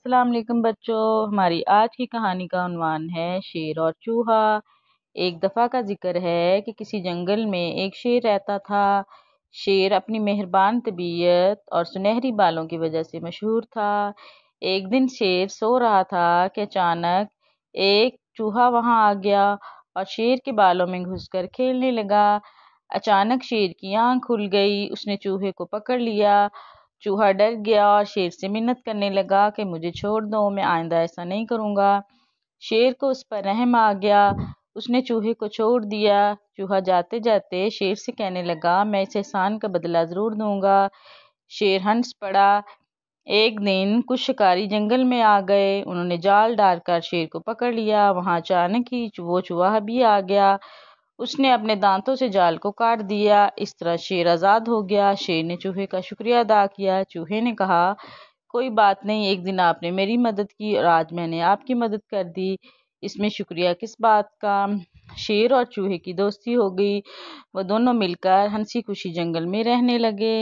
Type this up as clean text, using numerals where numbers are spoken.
السلام علیکم بچوں، ہماری آج کی کہانی کا عنوان ہے شیر اور چوہا۔ ایک دفعہ کا ذکر ہے کہ کسی جنگل میں ایک شیر رہتا تھا۔ شیر اپنی مہربان طبیعت اور سنہری بالوں کی وجہ سے مشہور تھا۔ ایک دن شیر سو رہا تھا کہ اچانک ایک چوہا وہاں آ گیا اور شیر کے بالوں میں گھس کر کھیلنے لگا۔ اچانک شیر کی آنکھ کھل گئی، اس نے چوہے کو پکڑ لیا۔ چوہا ڈر گیا اور شیر سے منت کرنے لگا کہ مجھے چھوڑ دو، میں آئندہ ایسا نہیں کروں گا۔ شیر کو اس پر رحم آ گیا، اس نے چوہے کو چھوڑ دیا۔ چوہا جاتے جاتے شیر سے کہنے لگا، میں اس احسان کا بدلہ ضرور دوں گا۔ شیر ہنس پڑا۔ ایک دن کچھ شکاری جنگل میں آ گئے، انہوں نے جال ڈال کر شیر کو پکڑ لیا۔ وہاں اچانک ہی وہ چوہا بھی آ گیا، اس نے اپنے دانتوں سے جال کو کاٹ دیا۔ اس طرح شیر آزاد ہو گیا۔ شیر نے چوہے کا شکریہ ادا کیا۔ چوہے نے کہا، کوئی بات نہیں، ایک دن آپ نے میری مدد کی اور آج میں نے آپ کی مدد کر دی، اس میں شکریہ کس بات کا۔ شیر اور چوہے کی دوستی ہو گئی، وہ دونوں مل کر ہنسی خوشی جنگل میں رہنے لگے۔